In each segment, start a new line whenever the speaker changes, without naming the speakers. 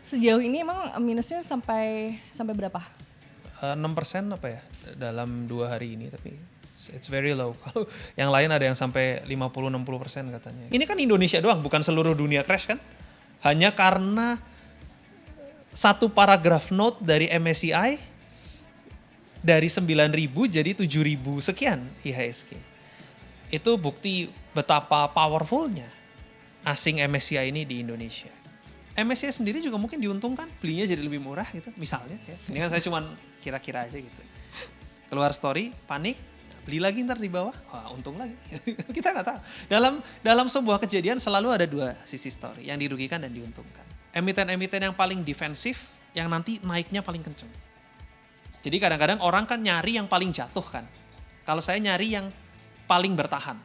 Sejauh ini emang minusnya sampai berapa?
6% apa ya dalam 2 hari ini, tapi it's very low. Kalau yang lain ada yang sampai 50-60% katanya. Ini kan Indonesia doang, bukan seluruh dunia crash kan? Hanya karena satu paragraf note dari MSCI dari 9.000 jadi 7.000 sekian IHSG. Itu bukti betapa powerfulnya asing MSCI ini di Indonesia. MSCI sendiri juga mungkin diuntungkan, belinya jadi lebih murah gitu, misalnya. Ya. Ini kan saya cuman kira-kira aja gitu. Keluar story, panik, beli lagi ntar di bawah, wah untung lagi. Kita nggak tahu. Dalam sebuah kejadian selalu ada dua sisi story, yang dirugikan dan diuntungkan. Emiten-emiten yang paling defensif, yang nanti naiknya paling kenceng. Jadi kadang-kadang orang kan nyari yang paling jatuh kan. Kalau saya nyari yang paling bertahan.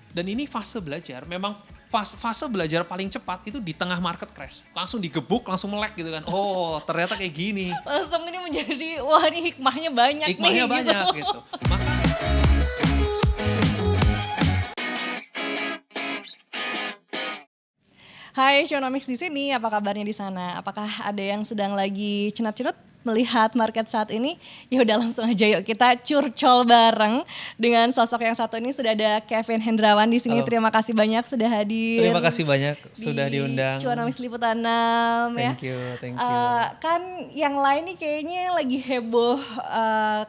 Dan ini fase belajar, memang fase belajar paling cepat itu di tengah market crash. Langsung digebuk, langsung melek gitu kan. Oh ternyata kayak gini.
Langsung ini menjadi, wah ini hikmahnya banyak
Hikmahnya
nih.
banyak gitu.
Hai Cionomics di sini, apa kabarnya di sana? Apakah ada yang sedang lagi cenat-cenut melihat market saat ini? Ya udah langsung aja yuk kita curcol bareng dengan sosok yang satu ini. Sudah ada Kevin Hendrawan di sini.
Halo.
Terima kasih banyak sudah hadir.
Terima kasih banyak sudah diundang.
Cionomics Liputan 6 ya.
Thank you.
Kan yang lain nih kayaknya lagi heboh,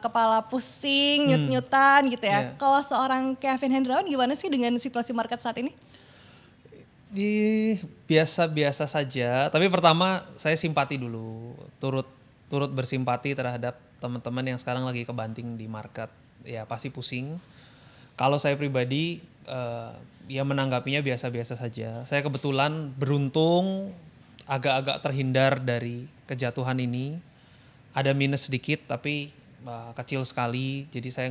kepala pusing, nyut-nyutan gitu ya.
Yeah.
Kalau seorang Kevin Hendrawan gimana sih dengan situasi market saat ini?
Biasa-biasa saja, tapi pertama saya simpati dulu, turut bersimpati terhadap teman-teman yang sekarang lagi kebanting di market, ya pasti pusing. Kalau saya pribadi ya menanggapinya biasa-biasa saja. Saya kebetulan beruntung agak-agak terhindar dari kejatuhan ini, ada minus sedikit tapi kecil sekali, jadi saya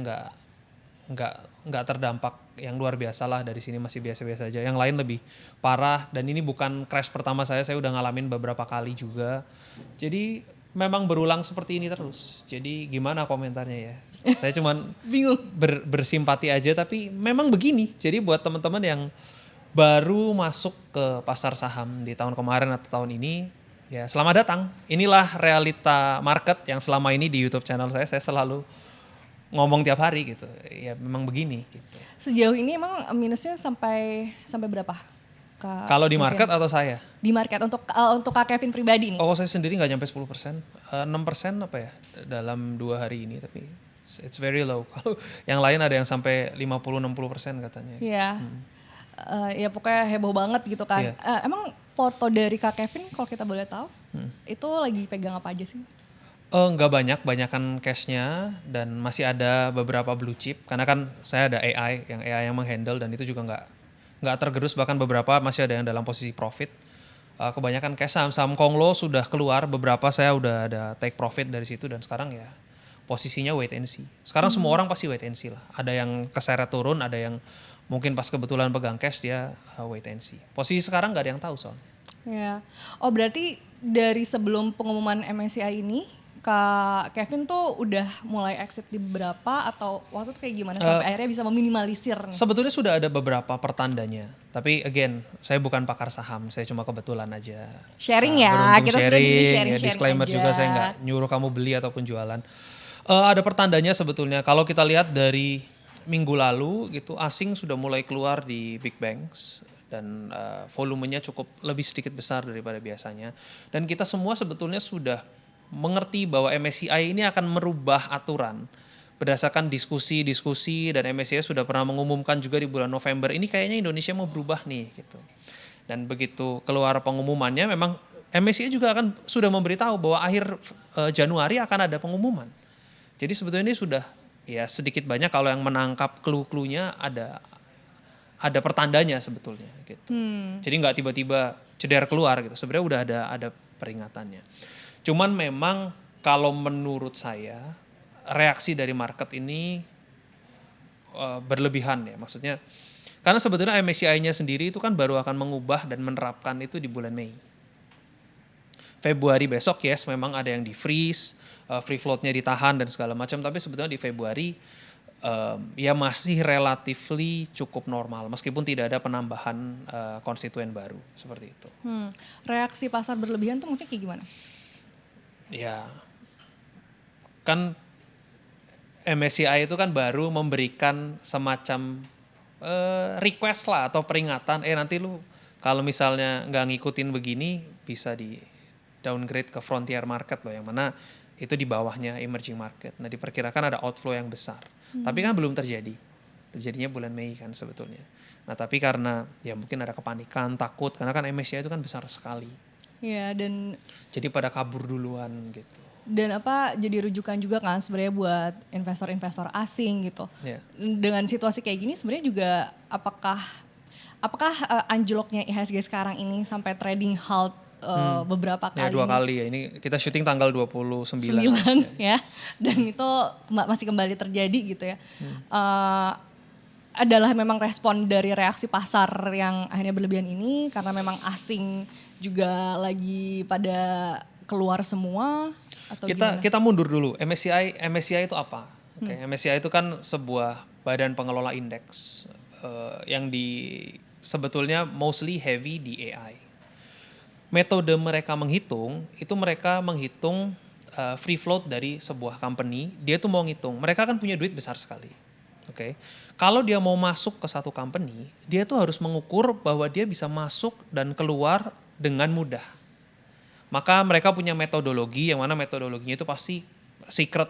nggak terdampak yang luar biasa lah, dari sini masih biasa-biasa aja. Yang lain lebih parah, dan ini bukan crash pertama saya udah ngalamin beberapa kali juga. Jadi memang berulang seperti ini terus. Jadi gimana komentarnya ya? Saya cuman
Bingung.
bersimpati aja, tapi memang begini. Jadi buat teman-teman yang baru masuk ke pasar saham di tahun kemarin atau tahun ini, ya selamat datang. Inilah realita market yang selama ini di YouTube channel saya selalu ngomong tiap hari gitu. Ya memang begini gitu.
Sejauh ini emang minusnya sampai berapa?
Kalau di market atau saya?
Di market untuk Kak Kevin pribadi nih.
Oh, saya sendiri nggak nyampe 10%. 6% apa ya dalam 2 hari ini, tapi it's very low. Kalau yang lain ada yang sampai 50-60% katanya.
Iya. Ya pokoknya heboh banget gitu kan.
Iya.
Emang foto dari Kak Kevin kalau kita boleh tahu, itu lagi pegang apa aja sih?
Nggak banyak, banyakan cashnya, dan masih ada beberapa blue chip karena kan saya ada AI yang menghandle, dan itu juga nggak tergerus, bahkan beberapa masih ada yang dalam posisi profit. Kebanyakan cash. Saham Konglo sudah keluar beberapa, saya udah ada take profit dari situ, dan sekarang ya posisinya wait and see. Sekarang semua orang pasti wait and see lah. Ada yang keseret turun, ada yang mungkin pas kebetulan pegang cash dia wait and see. Posisi sekarang nggak ada yang tahu soalnya.
Ya. Oh berarti dari sebelum pengumuman MSCI ini Kak Kevin tuh udah mulai exit di beberapa, atau waktu itu kayak gimana sampai akhirnya bisa meminimalisir nih?
Sebetulnya sudah ada beberapa pertandanya, tapi again saya bukan pakar saham, saya cuma kebetulan aja.
Sharing ya,
beruntung
kita sudah di sini
ya,
sharing
disclaimer
aja.
juga, saya nggak nyuruh kamu beli ataupun jualan. Ada pertandanya sebetulnya. Kalau kita lihat dari minggu lalu gitu, asing sudah mulai keluar di big banks, dan volumenya cukup lebih sedikit besar daripada biasanya. Dan kita semua sebetulnya sudah mengerti bahwa MSCI ini akan merubah aturan berdasarkan diskusi, dan MSCI sudah pernah mengumumkan juga di bulan November ini kayaknya Indonesia mau berubah nih gitu. Dan begitu keluar pengumumannya, memang MSCI juga sudah memberitahu bahwa akhir Januari akan ada pengumuman. Jadi sebetulnya ini sudah ya sedikit banyak, kalau yang menangkap clue-cluenya ada pertandanya sebetulnya gitu. Jadi nggak tiba-tiba ceder keluar gitu. Sebenarnya udah ada peringatannya. Cuman memang kalau menurut saya reaksi dari market ini berlebihan ya. Maksudnya karena sebetulnya MSCI-nya sendiri itu kan baru akan mengubah dan menerapkan itu di bulan Mei. Februari besok yes memang ada yang di freeze, free float-nya ditahan dan segala macam, tapi sebetulnya di Februari ya masih relatively cukup normal meskipun tidak ada penambahan konstituen baru seperti itu.
Reaksi pasar berlebihan tuh maksudnya kayak gimana?
Ya kan MSCI itu kan baru memberikan semacam request lah atau peringatan, nanti lu kalau misalnya nggak ngikutin begini bisa di downgrade ke frontier market loh, yang mana itu di bawahnya emerging market. Nah diperkirakan ada outflow yang besar, tapi kan belum terjadi. Terjadinya bulan Mei kan sebetulnya. Nah tapi karena ya mungkin ada kepanikan, takut, karena kan MSCI itu kan besar sekali.
Ya, dan
Jadi pada kabur duluan gitu.
jadi rujukan juga kan sebenarnya buat investor-investor asing gitu.
Ya.
Dengan situasi kayak gini sebenarnya juga apakah anjloknya IHSG sekarang ini sampai trading halt beberapa
Ya
kali.
2 kali ya, ini kita syuting tanggal 29.
9 ya, dan itu masih kembali terjadi gitu ya. Adalah memang respon dari reaksi pasar yang akhirnya berlebihan ini karena memang asing juga lagi pada keluar semua atau gimana?
Kita mundur dulu. MSCI itu apa? Oke, MSCI itu kan sebuah badan pengelola indeks yang sebetulnya mostly heavy di AI. Metode mereka menghitung itu mereka menghitung free float dari sebuah company. Dia tuh mau ngitung. Mereka kan punya duit besar sekali. Oke. Kalau dia mau masuk ke satu company, dia tuh harus mengukur bahwa dia bisa masuk dan keluar dengan mudah. Maka mereka punya metodologi yang mana metodologinya itu pasti secret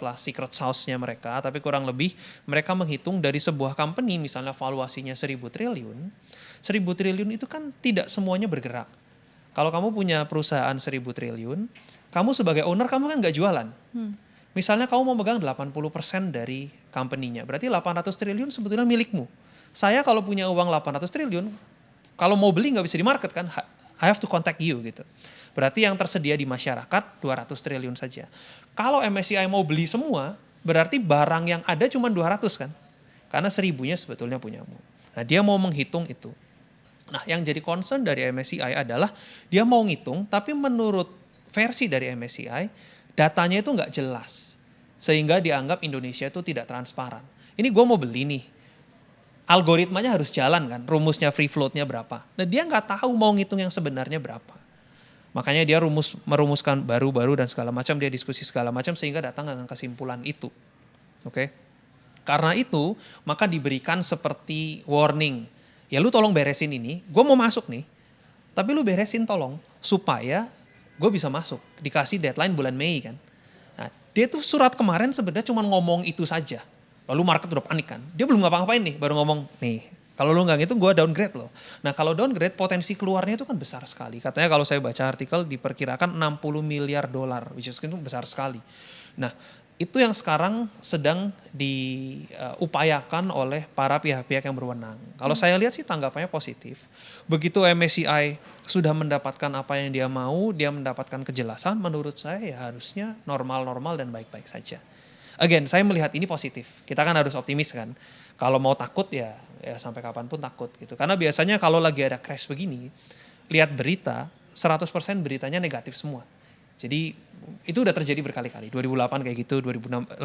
sauce-nya mereka, tapi kurang lebih mereka menghitung dari sebuah company misalnya valuasinya 1.000 triliun. 1.000 triliun itu kan tidak semuanya bergerak. Kalau kamu punya perusahaan 1.000 triliun, kamu sebagai owner kamu kan nggak jualan. Misalnya kamu mau megang 80% dari company-nya, berarti 800 triliun sebetulnya milikmu. Saya kalau punya uang 800 triliun, kalau mau beli nggak bisa di market kan, I have to contact you gitu. Berarti yang tersedia di masyarakat 200 triliun saja. Kalau MSCI mau beli semua, berarti barang yang ada cuma 200 kan. Karena 1.000-nya sebetulnya punyamu. Nah dia mau menghitung itu. Nah yang jadi concern dari MSCI adalah dia mau ngitung, tapi menurut versi dari MSCI, datanya itu nggak jelas. Sehingga dianggap Indonesia itu tidak transparan. Ini gue mau beli nih. Algoritmanya harus jalan kan, rumusnya free float-nya berapa. Nah dia nggak tahu mau ngitung yang sebenarnya berapa. Makanya dia merumuskan baru-baru dan segala macam, dia diskusi segala macam sehingga datang dengan kesimpulan itu. Oke. Karena itu, maka diberikan seperti warning. Ya lu tolong beresin ini, gue mau masuk nih. Tapi lu beresin tolong, supaya gue bisa masuk. Dikasih deadline bulan Mei kan. Nah, dia tuh surat kemarin sebenarnya cuma ngomong itu saja. Lalu market udah panik kan. Dia belum ngapa-ngapain nih, baru ngomong, nih kalau lu nggak ngitung gue downgrade loh. Nah kalau downgrade potensi keluarnya itu kan besar sekali. Katanya kalau saya baca artikel diperkirakan 60 miliar dolar, which is itu besar sekali. Nah itu yang sekarang sedang diupayakan oleh para pihak-pihak yang berwenang. Kalau saya lihat sih tanggapannya positif. Begitu MSCI sudah mendapatkan apa yang dia mau, dia mendapatkan kejelasan, menurut saya ya harusnya normal-normal dan baik-baik saja. Again, saya melihat ini positif. Kita kan harus optimis kan. Kalau mau takut ya sampai kapanpun takut gitu. Karena biasanya kalau lagi ada crash begini, lihat berita, 100% beritanya negatif semua. Jadi itu udah terjadi berkali-kali. 2008 kayak gitu, 2018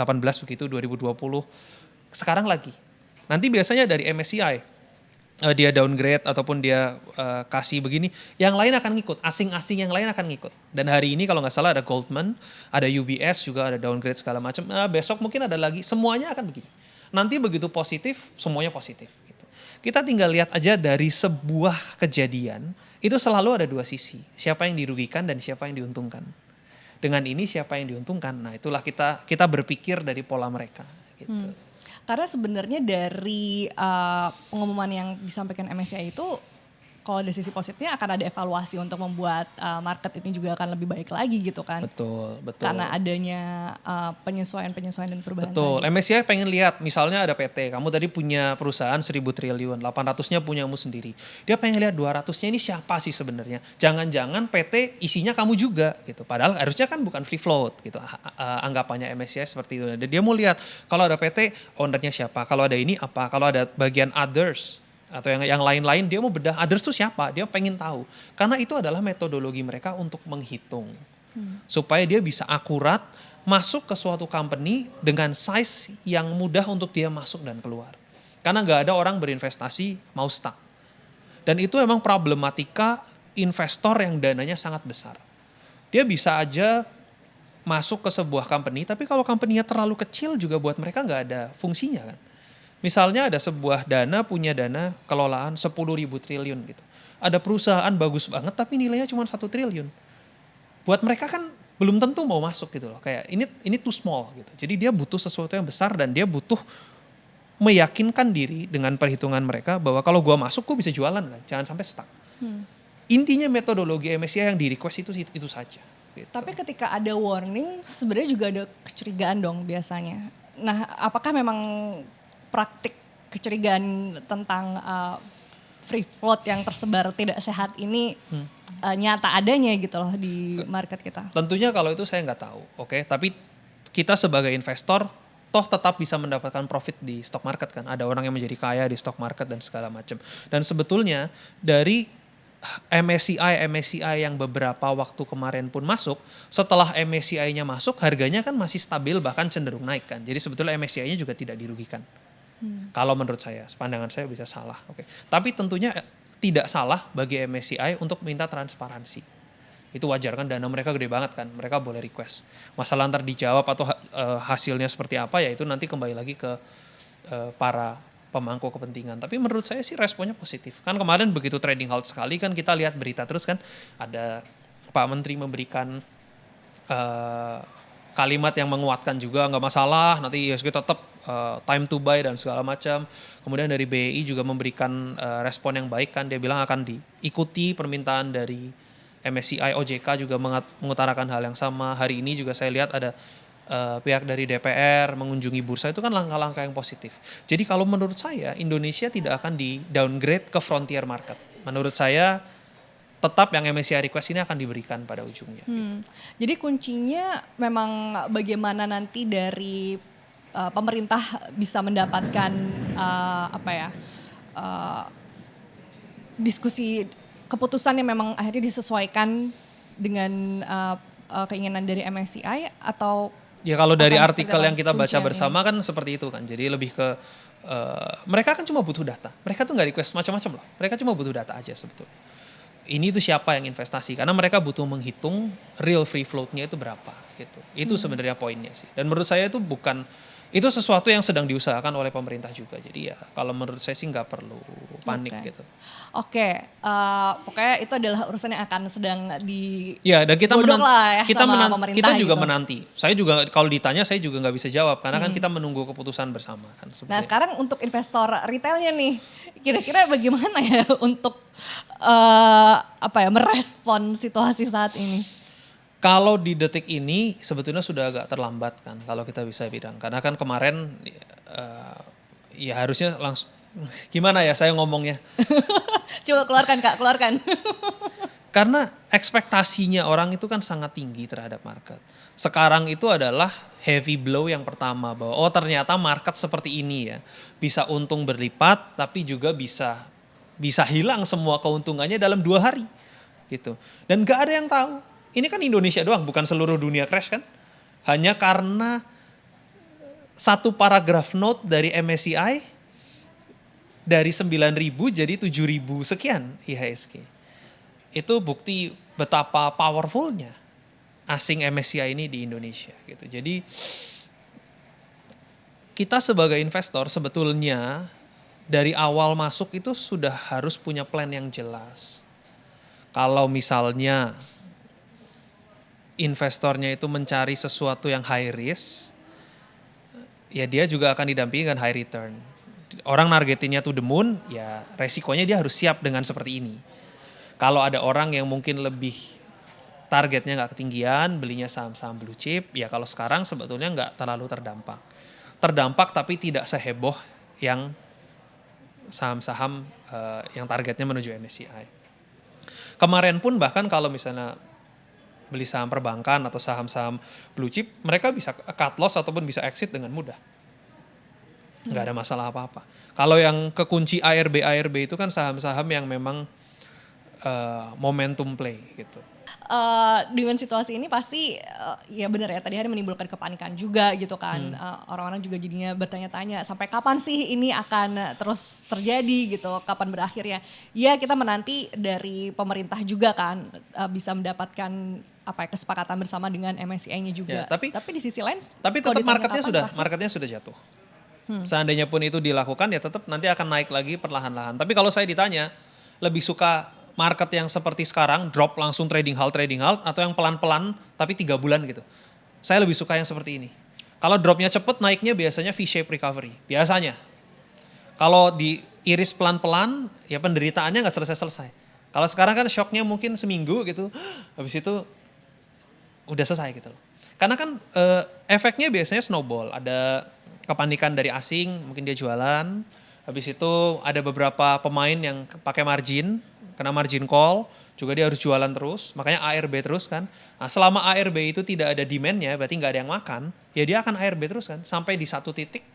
begitu, 2020. Sekarang lagi. Nanti biasanya dari MSCI, dia downgrade ataupun dia kasih begini, yang lain akan ngikut, asing-asing yang lain akan ngikut. Dan hari ini kalau nggak salah ada Goldman, ada UBS juga ada downgrade segala macam. Besok mungkin ada lagi, semuanya akan begini. Nanti begitu positif, semuanya positif. Gitu. Kita tinggal lihat aja dari sebuah kejadian, itu selalu ada dua sisi. Siapa yang dirugikan dan siapa yang diuntungkan. Dengan ini siapa yang diuntungkan, nah itulah kita berpikir dari pola mereka. Gitu.
Karena sebenarnya dari pengumuman yang disampaikan MSCI itu, kalau dari sisi positifnya akan ada evaluasi untuk membuat market ini juga akan lebih baik lagi gitu kan.
Betul.
Karena adanya penyesuaian dan perubahan.
Betul,
tadi.
MSCI pengen lihat, misalnya ada PT, kamu tadi punya perusahaan 1.000 triliun, 800-nya punyamu sendiri. Dia pengen lihat 200-nya ini siapa sih sebenarnya. Jangan-jangan PT isinya kamu juga gitu. Padahal harusnya kan bukan free float gitu. Anggapannya MSCI seperti itu. Dia mau lihat kalau ada PT, ownernya siapa, kalau ada ini apa, kalau ada bagian others atau yang lain-lain, dia mau bedah others itu siapa, dia pengen tahu. Karena itu adalah metodologi mereka untuk menghitung. Supaya dia bisa akurat masuk ke suatu company dengan size yang mudah untuk dia masuk dan keluar. Karena nggak ada orang berinvestasi mau stuck. Dan itu emang problematika investor yang dananya sangat besar. Dia bisa aja masuk ke sebuah company, tapi kalau company-nya terlalu kecil juga buat mereka nggak ada fungsinya kan. Misalnya ada sebuah punya dana kelolaan 10.000 triliun gitu. Ada perusahaan bagus banget tapi nilainya cuma 1 triliun. Buat mereka kan belum tentu mau masuk gitu loh. Kayak ini too small gitu. Jadi dia butuh sesuatu yang besar dan dia butuh meyakinkan diri dengan perhitungan mereka bahwa kalau gua masuk gua bisa jualan kan. Jangan sampai stuck. Intinya metodologi MSCI yang di request itu saja. Gitu.
Tapi ketika ada warning sebenarnya juga ada kecurigaan dong biasanya. Nah, apakah memang praktik kecurigaan tentang free float yang tersebar tidak sehat ini nyata adanya gitu loh di market kita?
Tentunya kalau itu saya nggak tahu, oke. Tapi kita sebagai investor toh tetap bisa mendapatkan profit di stock market kan. Ada orang yang menjadi kaya di stock market dan segala macam. Dan sebetulnya dari MSCI yang beberapa waktu kemarin pun masuk, setelah MSCI-nya masuk harganya kan masih stabil bahkan cenderung naik kan. Jadi sebetulnya MSCI-nya juga tidak dirugikan. Kalau menurut saya, pandangan saya bisa salah. Oke. Tapi tentunya tidak salah bagi MSCI untuk minta transparansi. Itu wajar kan, dana mereka gede banget kan, mereka boleh request. Masalah ntar dijawab atau hasilnya seperti apa ya itu nanti kembali lagi ke para pemangku kepentingan. Tapi menurut saya sih responnya positif. Kan kemarin begitu trading halt sekali kan kita lihat berita terus kan, ada Pak Menteri memberikan kalimat yang menguatkan juga, nggak masalah, nanti ISG tetap time to buy dan segala macam. Kemudian dari BI juga memberikan respon yang baik kan, dia bilang akan diikuti permintaan dari MSCI, OJK juga mengutarakan hal yang sama. Hari ini juga saya lihat ada pihak dari DPR mengunjungi bursa, itu kan langkah-langkah yang positif. Jadi kalau menurut saya Indonesia tidak akan di downgrade ke frontier market. Menurut saya tetap yang MSCI request ini akan diberikan pada ujungnya.
Jadi kuncinya memang bagaimana nanti dari pemerintah bisa mendapatkan diskusi keputusan yang memang akhirnya disesuaikan dengan keinginan dari MSCI atau
ya kalau dari artikel yang kita baca
kunciannya
bersama kan seperti itu kan. Jadi lebih ke mereka kan cuma butuh data. Mereka tuh nggak request macam-macam loh. Mereka cuma butuh data aja sebetulnya. Ini tuh siapa yang investasi, karena mereka butuh menghitung real free float-nya itu berapa gitu. Itu sebenarnya poinnya sih. Dan menurut saya itu sesuatu yang sedang diusahakan oleh pemerintah juga. Jadi ya kalau menurut saya sih nggak perlu panik gitu.
Oke, pokoknya itu adalah urusan yang akan sedang
Ya, dan kita kita juga
gitu.
menanti. Saya juga kalau ditanya saya juga nggak bisa jawab karena kan kita menunggu keputusan bersama kan.
Nah sekarang untuk investor retailnya nih, kira-kira bagaimana ya untuk merespon situasi saat ini?
Kalau di detik ini sebetulnya sudah agak terlambat kan kalau kita bisa bilang. Karena kan kemarin ya harusnya langsung, gimana ya saya ngomongnya.
Coba keluarkan Kak, keluarkan.
Karena ekspektasinya orang itu kan sangat tinggi terhadap market. Sekarang itu adalah heavy blow yang pertama bahwa ternyata market seperti ini ya. Bisa untung berlipat tapi juga bisa hilang semua keuntungannya dalam 2 hari gitu. Dan gak ada yang tahu. Ini kan Indonesia doang, bukan seluruh dunia crash kan. Hanya karena satu paragraf note dari MSCI dari 9.000 jadi 7.000 sekian IHSG. Itu bukti betapa powerfulnya asing MSCI ini di Indonesia gitu. Jadi kita sebagai investor sebetulnya dari awal masuk itu sudah harus punya plan yang jelas. Kalau misalnya investornya itu mencari sesuatu yang high risk, ya dia juga akan didampingi dengan high return. Orang nargetinnya to the moon, ya resikonya dia harus siap dengan seperti ini. Kalau ada orang yang mungkin lebih targetnya nggak ketinggian, belinya saham-saham blue chip, ya kalau sekarang sebetulnya nggak terlalu terdampak. Terdampak tapi tidak seheboh yang saham-saham yang targetnya menuju MSCI. Kemarin pun bahkan kalau misalnya beli saham perbankan atau saham-saham blue chip, mereka bisa cut loss ataupun bisa exit dengan mudah. Nggak ada masalah apa-apa. Kalau yang kekunci ARB itu kan saham-saham yang memang momentum play gitu.
dengan situasi ini pasti ya benar ya tadi hari menimbulkan kepanikan juga gitu kan. Orang-orang juga jadinya bertanya-tanya sampai kapan sih ini akan terus terjadi gitu, kapan berakhirnya. Ya kita menanti dari pemerintah juga kan bisa mendapatkan kesepakatan bersama dengan MSCI-nya juga.
Ya, tapi
di sisi lain
Tapi
kalau
tetap
ditanya kapan
marketnya sudah jatuh. Seandainya pun itu dilakukan ya tetap nanti akan naik lagi perlahan-lahan. Tapi kalau saya ditanya, lebih suka market yang seperti sekarang, drop langsung trading halt, atau yang pelan-pelan tapi 3 bulan gitu. Saya lebih suka yang seperti ini. Kalau dropnya cepet, naiknya biasanya V-shape recovery. Biasanya. Kalau diiris pelan-pelan, ya penderitaannya nggak selesai-selesai. Kalau sekarang kan shocknya mungkin seminggu gitu, habis itu udah selesai gitu loh. Karena kan efeknya biasanya snowball. Ada kepanikan dari asing, mungkin dia jualan. Habis itu ada beberapa pemain yang pakai margin, kena margin call, juga dia harus jualan terus, makanya ARB terus kan. Nah selama ARB itu tidak ada demand-nya, berarti nggak ada yang makan, ya dia akan ARB terus kan, sampai di satu titik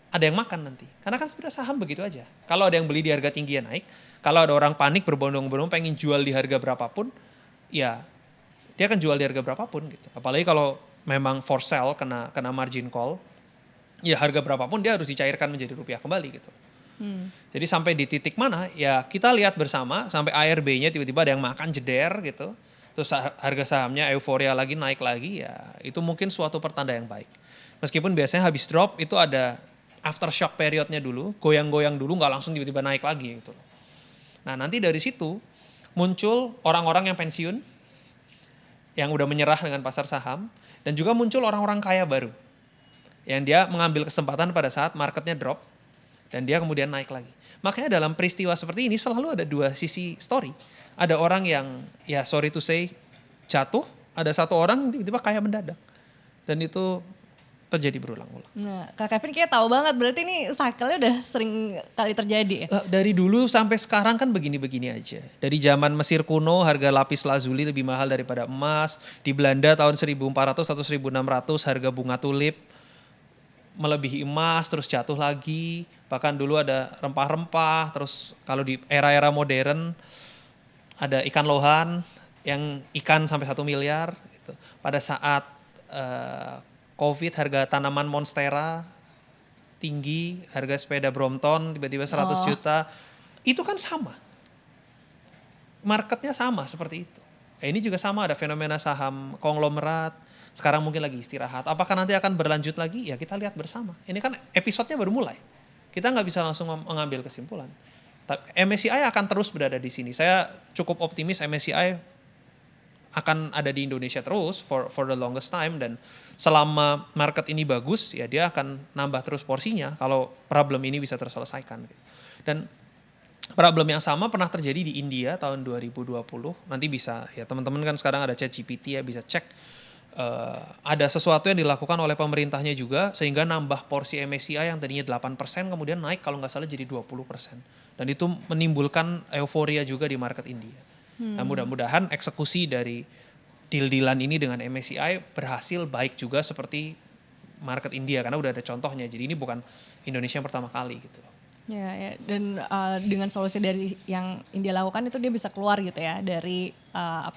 ada yang makan nanti. Karena kan sebenarnya saham begitu aja. Kalau ada yang beli di harga tinggi ya naik, kalau ada orang panik berbondong-bondong pengen jual di harga berapapun, ya dia akan jual di harga berapapun gitu. Apalagi kalau memang for sale kena margin call, ya harga berapapun dia harus dicairkan menjadi rupiah kembali gitu. Jadi sampai di titik mana ya kita lihat bersama sampai ARB-nya tiba-tiba ada yang makan jeder gitu. Terus harga sahamnya euforia lagi naik lagi ya itu mungkin suatu pertanda yang baik. Meskipun biasanya habis drop itu ada aftershock periodnya dulu, goyang-goyang dulu nggak langsung tiba-tiba naik lagi gitu. Nah nanti dari situ muncul orang-orang yang pensiun, yang udah menyerah dengan pasar saham, dan juga muncul orang-orang kaya baru. Yang dia mengambil kesempatan pada saat marketnya drop, dan dia kemudian naik lagi. Makanya dalam peristiwa seperti ini selalu ada dua sisi story. Ada orang yang ya sorry to say jatuh, ada satu orang tiba-tiba kaya mendadak. Dan itu terjadi berulang-ulang.
Nah, Kak Kevin kayak tahu banget, berarti ini cycle-nya udah sering kali terjadi ya?
Dari dulu sampai sekarang kan begini-begini aja. Dari zaman Mesir kuno harga lapis lazuli lebih mahal daripada emas. Di Belanda tahun 1400 atau 1600 harga bunga tulip melebihi emas, terus jatuh lagi. Bahkan dulu ada rempah-rempah, terus kalau di era-era modern ada ikan lohan yang ikan sampai 1 miliar gitu. Pada saat COVID harga tanaman monstera tinggi, harga sepeda Brompton tiba-tiba 100 juta. Itu kan sama. Marketnya sama seperti itu. Ini juga sama, ada fenomena saham konglomerat. Sekarang mungkin lagi istirahat. Apakah nanti akan berlanjut lagi? Ya kita lihat bersama. Ini kan episodenya baru mulai. Kita nggak bisa langsung mengambil kesimpulan. MSCI akan terus berada di sini. Saya cukup optimis MSCI akan ada di Indonesia terus for the longest time, dan selama market ini bagus ya dia akan nambah terus porsinya kalau problem ini bisa terselesaikan. Dan problem yang sama pernah terjadi di India tahun 2020. Nanti bisa ya teman-teman kan sekarang ada ChatGPT ya, bisa cek. Ada sesuatu yang dilakukan oleh pemerintahnya juga sehingga nambah porsi MSCI yang tadinya 8% kemudian naik kalau nggak salah jadi 20%. Dan itu menimbulkan euforia juga di market India. Nah, mudah-mudahan eksekusi dari deal-dealan ini dengan MSCI berhasil baik juga seperti market India karena udah ada contohnya. Jadi ini bukan Indonesia yang pertama kali gitu.
Ya, dan dengan solusi dari yang India lakukan itu dia bisa keluar gitu ya dari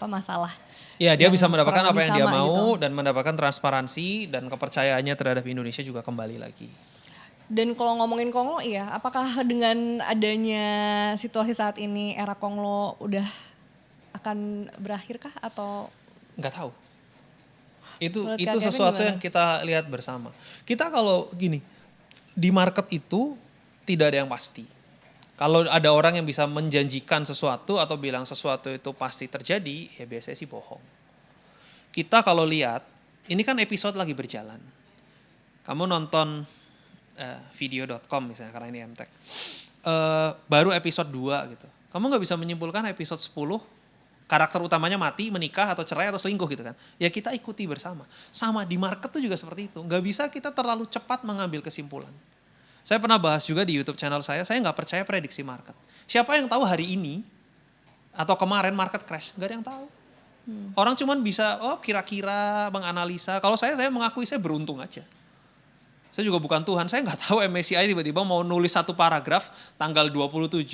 masalah.
Ya, dia bisa mendapatkan apa yang dia mau
gitu.
dan mendapatkan transparansi dan kepercayaannya terhadap Indonesia juga kembali lagi.
Dan kalau ngomongin Konglo iya, apakah dengan adanya situasi saat ini era Konglo udah akan berakhir kah atau
nggak tahu? Itu
Kevin
sesuatu
gimana?
yang kita lihat bersama. Kita kalau gini, di market itu tidak ada yang pasti. Kalau ada orang yang bisa menjanjikan sesuatu atau bilang sesuatu itu pasti terjadi, ya biasanya sih bohong. Kita kalau lihat, ini kan episode lagi berjalan. Kamu nonton video.com misalnya, karena ini MTech. Baru episode 2 gitu. Kamu nggak bisa menyimpulkan episode 10, karakter utamanya mati, menikah, atau cerai, atau selingkuh gitu kan. Ya kita ikuti bersama. Sama di market tuh juga seperti itu. Nggak bisa kita terlalu cepat mengambil kesimpulan. Saya pernah bahas juga di YouTube channel saya nggak percaya prediksi market. Siapa yang tahu hari ini atau kemarin market crash? Nggak ada yang tahu. Orang cuman bisa kira-kira menganalisa. Kalau saya mengakui saya beruntung aja. Saya juga bukan Tuhan, saya nggak tahu MSCI tiba-tiba mau nulis satu paragraf tanggal 27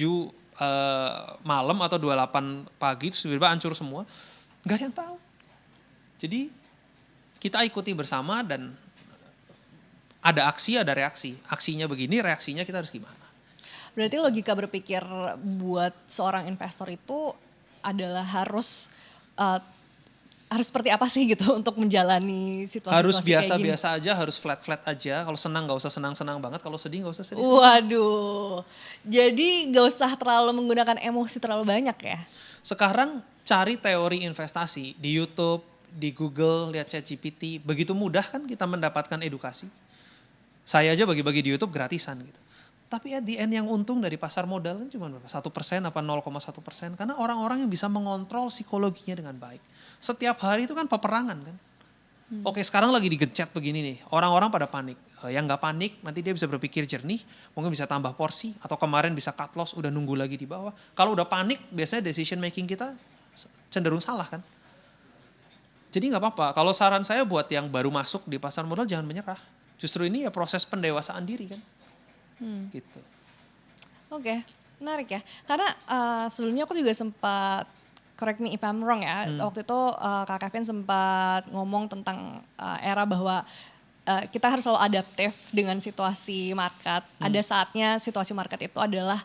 malam atau 28 pagi terus tiba-tiba hancur semua. Nggak ada yang tahu. Jadi kita ikuti bersama dan ada aksi, ada reaksi. Aksinya begini, reaksinya kita harus gimana.
Berarti logika berpikir buat seorang investor itu adalah harus seperti apa sih gitu untuk menjalani situasi-situasi
Harus
kayak gini?
biasa-biasa aja, harus flat-flat aja. Kalau senang nggak usah senang-senang banget, kalau sedih nggak usah sedih.
Waduh, jadi gak usah terlalu menggunakan emosi terlalu banyak ya?
Sekarang cari teori investasi di YouTube, di Google, lihat ChatGPT. Begitu mudah kan kita mendapatkan edukasi. Saya aja bagi-bagi di YouTube gratisan gitu. Tapi at the end yang untung dari pasar modal kan cuma berapa? 1% apa 0,1%. Karena orang-orang yang bisa mengontrol psikologinya dengan baik. Setiap hari itu kan peperangan kan. Oke, sekarang lagi digencet begini nih. Orang-orang pada panik. Yang nggak panik nanti dia bisa berpikir jernih. Mungkin bisa tambah porsi. Atau kemarin bisa cut loss udah nunggu lagi di bawah. Kalau udah panik biasanya decision making kita cenderung salah kan. Jadi nggak apa-apa. Kalau saran saya buat yang baru masuk di pasar modal jangan menyerah. Justru ini ya proses pendewasaan diri kan. Gitu.
Oke, menarik ya. Karena sebelumnya aku juga sempat, correct me if I'm wrong ya, waktu itu Kak Kevin sempat ngomong tentang era bahwa kita harus selalu adaptif dengan situasi market. Ada saatnya situasi market itu adalah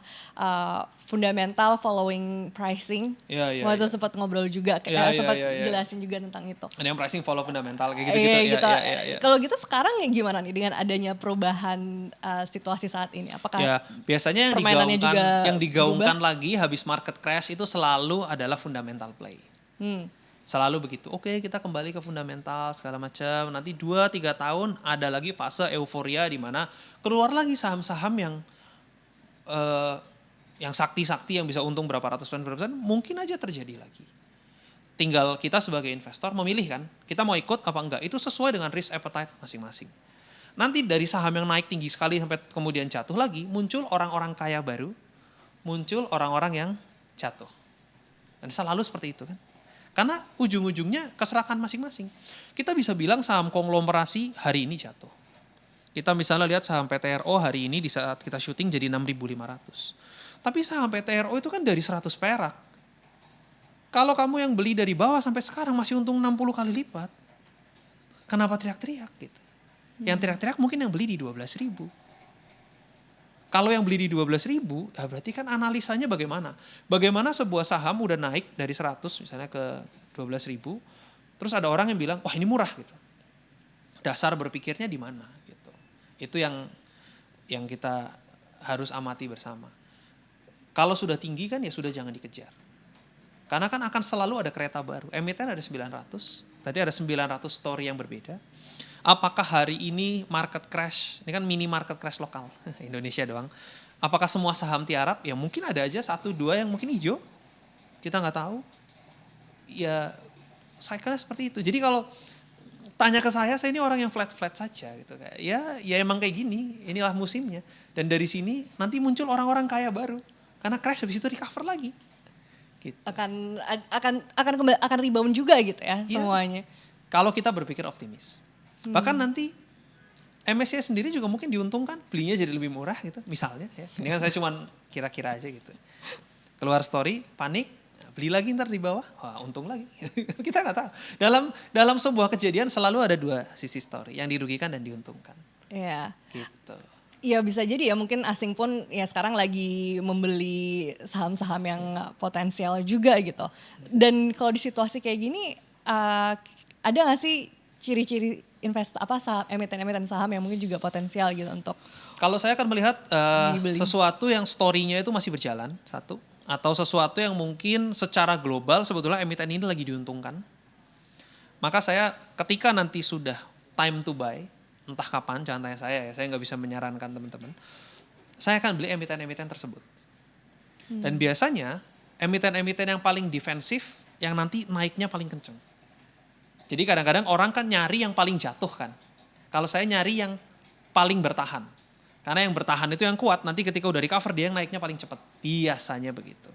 fundamental following pricing.
Iya.
Waktu sempat ngobrol juga,
Iya.
sempat jelasin juga tentang itu.
Ada yang pricing follow fundamental kayak gitu-gitu.
Gitu.
Iya.
Kalau gitu sekarang ya gimana nih dengan adanya perubahan situasi saat ini? Apakah
Ya, biasanya
permainannya juga
yang digaungkan
berubah?
lagi habis market crash itu selalu adalah fundamental play. Selalu begitu. Oke, kita kembali ke fundamental segala macam. Nanti 2-3 tahun ada lagi fase euforia di mana keluar lagi saham-saham yang sakti-sakti yang bisa untung berapa ratus persen, mungkin aja terjadi lagi. Tinggal kita sebagai investor memilih kan, kita mau ikut apa enggak. Itu sesuai dengan risk appetite masing-masing. Nanti dari saham yang naik tinggi sekali sampai kemudian jatuh lagi, muncul orang-orang kaya baru, muncul orang-orang yang jatuh. Dan selalu seperti itu kan. Karena ujung-ujungnya keserakan masing-masing. Kita bisa bilang saham konglomerasi hari ini jatuh. Kita misalnya lihat saham PTRO hari ini di saat kita syuting jadi 6.500. Tapi saham PTRO itu kan dari 100 perak. Kalau kamu yang beli dari bawah sampai sekarang masih untung 60 kali lipat. Kenapa teriak-teriak gitu? Yang teriak-teriak mungkin yang beli di 12.000. Kalau yang beli di 12.000, ya berarti kan analisanya bagaimana? Bagaimana sebuah saham udah naik dari 100 misalnya ke 12.000, terus ada orang yang bilang, wah ini murah gitu. Dasar berpikirnya di mana gitu. Itu yang kita harus amati bersama. Kalau sudah tinggi kan ya sudah jangan dikejar. Karena kan akan selalu ada kereta baru. Emiten ada 900, berarti ada 900 story yang berbeda. Apakah hari ini market crash, ini kan mini market crash lokal, Indonesia doang. Apakah semua saham tiarap? Ya mungkin ada aja 1-2 yang mungkin hijau, kita nggak tahu. Ya cycle-nya seperti itu. Jadi kalau tanya ke saya ini orang yang flat-flat saja gitu. Ya emang kayak gini, inilah musimnya. Dan dari sini nanti muncul orang-orang kaya baru. Karena crash habis itu recover lagi. Gitu.
Akan rebound juga gitu ya semuanya.
Kalau kita berpikir optimis. Bahkan nanti MSCI sendiri juga mungkin diuntungkan, belinya jadi lebih murah gitu, misalnya ya. Ini kan saya cuman kira-kira aja gitu. Keluar story, panik, beli lagi ntar di bawah, wah untung lagi. Kita nggak tahu. Dalam sebuah kejadian selalu ada dua sisi story, yang dirugikan dan diuntungkan.
Iya.
Gitu.
Ya bisa jadi ya mungkin asing pun ya sekarang lagi membeli saham-saham yang potensial juga gitu. Dan kalau di situasi kayak gini ada nggak sih ciri-ciri saham emiten saham yang mungkin juga potensial gitu untuk
kalau saya akan melihat
dibeli?
Sesuatu yang story-nya itu masih berjalan satu, atau sesuatu yang mungkin secara global sebetulnya emiten ini lagi diuntungkan. Maka saya ketika nanti sudah time to buy, entah kapan, jangan tanya saya nggak bisa menyarankan teman-teman. Saya akan beli emiten-emiten tersebut. Dan biasanya emiten-emiten yang paling defensif yang nanti naiknya paling kenceng. Jadi kadang-kadang orang kan nyari yang paling jatuh kan. Kalau saya nyari yang paling bertahan. Karena yang bertahan itu yang kuat, nanti ketika udah recover dia yang naiknya paling cepat. Biasanya begitu.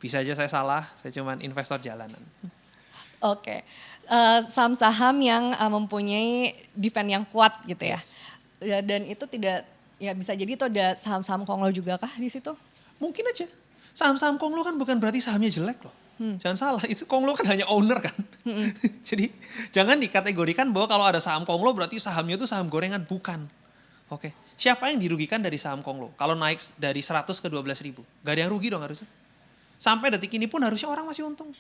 Bisa aja saya salah, saya cuman investor jalanan.
Oke. Saham-saham yang mempunyai defense yang kuat gitu ya.
Yes.
Ya, dan itu tidak, ya bisa jadi itu ada saham-saham konglo juga kah di situ?
Mungkin aja. Saham-saham konglo kan bukan berarti sahamnya jelek loh. Jangan salah, itu Konglo kan hanya owner kan. Jadi jangan dikategorikan bahwa kalau ada saham Konglo berarti sahamnya itu saham gorengan. Bukan. Oke. Siapa yang dirugikan dari saham Konglo? Kalau naik dari 100 ke 12.000. Gak ada yang rugi dong harusnya. Sampai detik ini pun harusnya orang masih untung.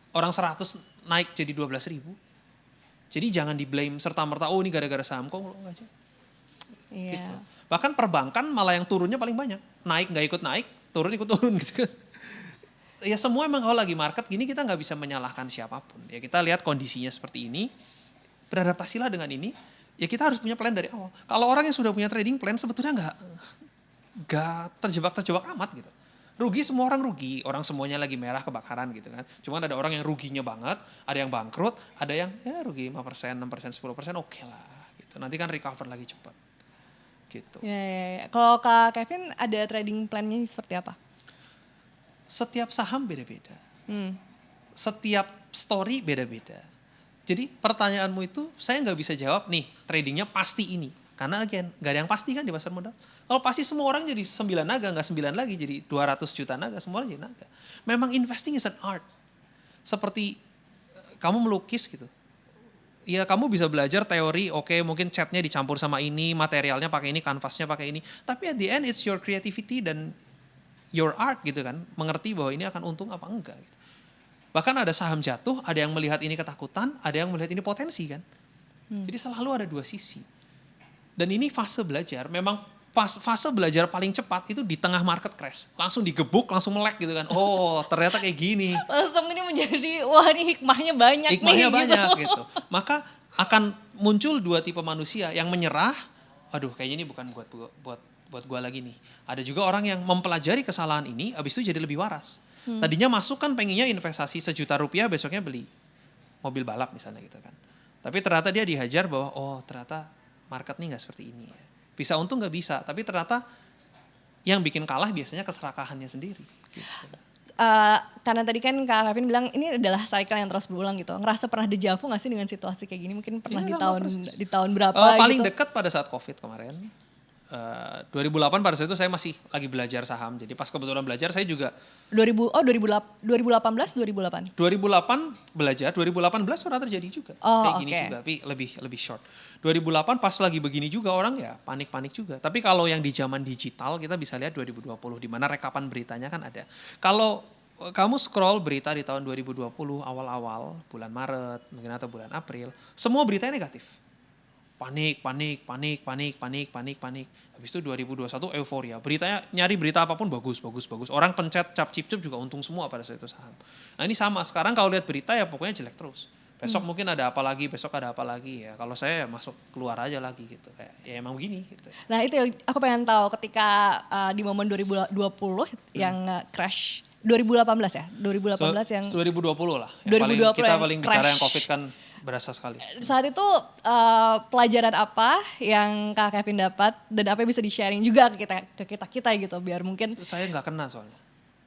Orang 100 naik jadi 12.000. Jadi jangan di-blame serta-merta, oh ini gara-gara saham Konglo. Enggak sih.
Iya.
Gitu. Bahkan perbankan malah yang turunnya paling banyak. Naik nggak ikut naik, turun ikut turun gitu kan. Ya semua emang kalau lagi market gini kita nggak bisa menyalahkan siapapun. Ya kita lihat kondisinya seperti ini, beradaptasilah dengan ini. Ya kita harus punya plan dari awal. Kalau orang yang sudah punya trading plan sebetulnya nggak terjebak amat gitu. Rugi semua orang rugi, orang semuanya lagi merah kebakaran gitu kan. Cuman ada orang yang ruginya banget, ada yang bangkrut, ada yang ya rugi 5%, 6%, 10%, oke lah gitu. Nanti kan recover lagi cepat. Gitu.
Ya. Kalau Kak Kevin ada trading plan-nya seperti apa?
Setiap saham beda-beda. Setiap story beda-beda. Jadi pertanyaanmu itu saya nggak bisa jawab nih tradingnya pasti ini. Karena again, nggak ada yang pasti kan di pasar modal. Kalau pasti semua orang jadi 9 naga, nggak 9 lagi jadi 200 juta naga, semua orang jadi naga. Memang investing is an art. Seperti kamu melukis gitu. Ya kamu bisa belajar teori, oke mungkin catnya dicampur sama ini, materialnya pakai ini, kanvasnya pakai ini. Tapi at the end it's your creativity dan your art gitu kan. Mengerti bahwa ini akan untung apa enggak gitu. Bahkan ada saham jatuh, ada yang melihat ini ketakutan, ada yang melihat ini potensi kan. Jadi selalu ada dua sisi. Dan ini fase belajar, memang fase belajar paling cepat itu di tengah market crash. Langsung digebuk, langsung melek gitu kan. Oh ternyata kayak gini.
Langsung ini menjadi, wah ini hikmahnya banyak
Hikmahnya
nih.
banyak gitu. Maka akan muncul dua tipe manusia yang menyerah, aduh kayaknya ini bukan buat gua lagi nih. Ada juga orang yang mempelajari kesalahan ini, habis itu jadi lebih waras. Tadinya masuk kan pengennya investasi 1 juta rupiah, besoknya beli mobil balap misalnya gitu kan. Tapi ternyata dia dihajar bahwa oh ternyata market nih nggak seperti ini ya. Bisa untung nggak bisa, tapi ternyata yang bikin kalah biasanya keserakahannya sendiri. Gitu.
Karena tadi kan Kak Kevin bilang ini adalah cycle yang terus berulang gitu. Ngerasa pernah dejavu nggak sih dengan situasi kayak gini? Mungkin pernah
Iya,
di tahun berapa
paling
gitu?
dekat pada saat COVID kemarin. 2008 pada saat itu saya masih lagi belajar saham. Jadi pas kebetulan belajar saya juga
2018, 2008?
2008 belajar, 2018 pernah terjadi juga.
Oh,
Kayak gini
oke.
juga, tapi lebih short. 2008 pas lagi begini juga orang ya panik-panik juga. Tapi kalau yang di zaman digital kita bisa lihat 2020 di mana rekapan beritanya kan ada. Kalau kamu scroll berita di tahun 2020 awal-awal bulan Maret mungkin atau bulan April, semua beritanya negatif. Panik. Habis itu 2021 euforia. Beritanya nyari berita apapun bagus. Orang pencet cap cip juga untung semua pada saat itu saham. Nah ini sama, sekarang kalau lihat berita ya pokoknya jelek terus. Besok mungkin ada apa lagi, besok ada apa lagi ya. Kalau saya masuk keluar aja lagi gitu. Kayak ya emang begini gitu.
Nah itu yang aku pengen tahu ketika di momen 2020 yang crash. 2018 ya? 2018 yang
2020 lah.
2020
kita
yang
paling bicara yang
crash.
COVID kan berasa sekali.
Saat itu pelajaran apa yang Kak Kevin dapat dan apa yang bisa di-sharing juga ke kita gitu biar mungkin
Saya nggak kena soalnya.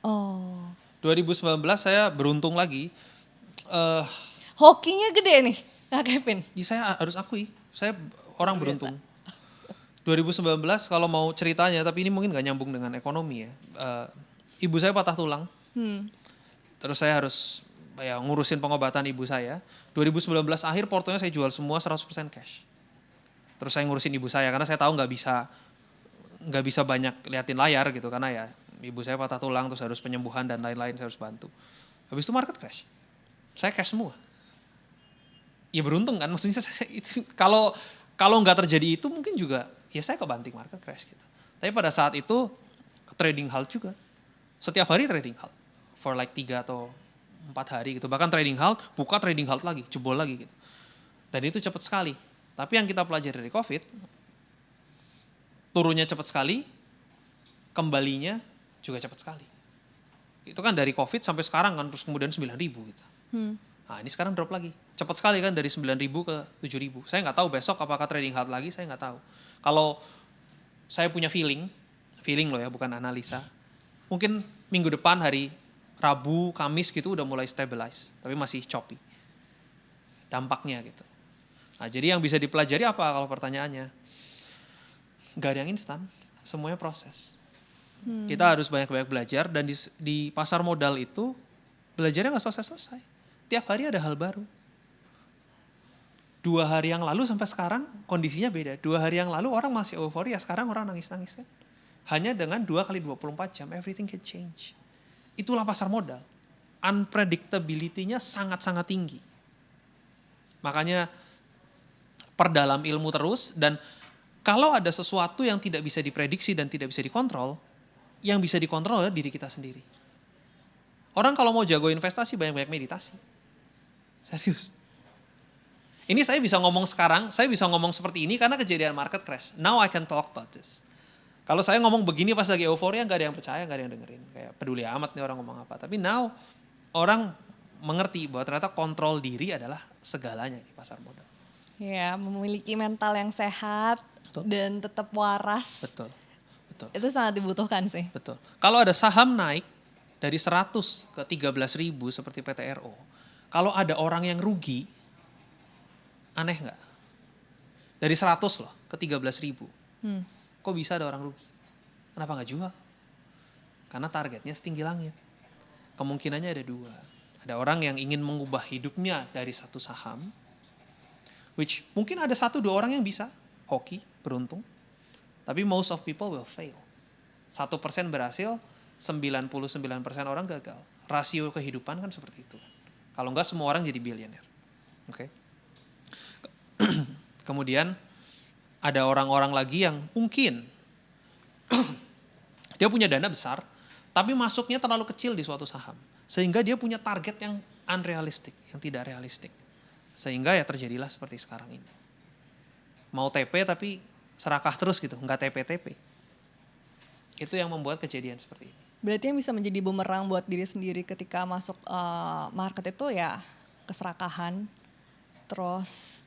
oh
2019 saya beruntung lagi.
hokinya gede nih Kak Kevin.
Ya saya harus akui, saya orang beruntung. 2019 kalau mau ceritanya, tapi ini mungkin nggak nyambung dengan ekonomi ya. Ibu saya patah tulang. Terus saya harus ya ngurusin pengobatan ibu saya. 2019 akhir portonya saya jual semua 100% cash. Terus saya ngurusin ibu saya karena saya tahu nggak bisa banyak liatin layar gitu karena ya ibu saya patah tulang terus harus penyembuhan dan lain-lain saya harus bantu. Habis itu market crash. Saya cash semua. Ya beruntung kan maksudnya itu kalau nggak terjadi itu mungkin juga ya saya kebanting market crash gitu. Tapi pada saat itu trading halt juga. Setiap hari trading halt for like 3 atau 4 hari gitu. Bahkan trading halt, buka trading halt lagi, jebol lagi gitu. Dan itu cepat sekali. Tapi yang kita pelajari dari COVID, turunnya cepat sekali, kembalinya juga cepat sekali. Itu kan dari COVID sampai sekarang kan, terus kemudian 9.000 gitu. Nah ini sekarang drop lagi. Cepat sekali kan dari 9.000 ke 7.000. Saya nggak tahu besok apakah trading halt lagi, saya nggak tahu. Kalau saya punya feeling loh ya, bukan analisa. Mungkin minggu depan hari Rabu, Kamis gitu udah mulai stabilize, tapi masih choppy dampaknya gitu. Nah jadi yang bisa dipelajari apa kalau pertanyaannya? Gak ada yang instan, semuanya proses. Kita harus banyak-banyak belajar dan di pasar modal itu Belajarnya nggak selesai-selesai. Tiap hari ada hal baru. 2 hari yang lalu sampai sekarang kondisinya beda. 2 hari yang lalu orang masih euforia, sekarang orang nangis-nangis kan. Hanya dengan 2 kali 24 jam, everything can change. Itulah pasar modal. Unpredictability-nya sangat-sangat tinggi. Makanya perdalam ilmu terus, dan kalau ada sesuatu yang tidak bisa diprediksi dan tidak bisa dikontrol, yang bisa dikontrol adalah diri kita sendiri. Orang kalau mau jago investasi banyak-banyak meditasi. Serius. Ini saya bisa ngomong sekarang, saya bisa ngomong seperti ini karena kejadian market crash. Now I can talk about this. Kalau saya ngomong begini pas lagi euforia, nggak ada yang percaya, nggak ada yang dengerin. Kayak peduli amat nih orang ngomong apa. Tapi now orang mengerti bahwa ternyata kontrol diri adalah segalanya di pasar modal.
Ya, memiliki mental yang sehat dan tetap waras.
Betul.
Itu sangat dibutuhkan sih.
Betul. Kalau ada saham naik dari 100 ke 13.000 seperti PTRO, kalau ada orang yang rugi, aneh nggak? Dari 100 loh ke 13.000. Kok bisa ada orang rugi? Kenapa nggak jual? Karena targetnya setinggi langit. Kemungkinannya ada 2. Ada orang yang ingin mengubah hidupnya dari satu saham, which mungkin ada 1-2 orang yang bisa, hoki, beruntung. Tapi most of people will fail. 1% berhasil, 99% orang gagal. Rasio kehidupan kan seperti itu. Kalau nggak semua orang jadi bilioner. Oke. Kemudian ada orang-orang lagi yang mungkin dia punya dana besar, tapi masuknya terlalu kecil di suatu saham. Sehingga dia punya target yang unrealistic, yang tidak realistik. Sehingga ya terjadilah seperti sekarang ini. Mau TP tapi serakah terus gitu, nggak TP-TP. Itu yang membuat kejadian seperti ini.
Berarti yang bisa menjadi bumerang buat diri sendiri ketika masuk market itu ya keserakahan, terus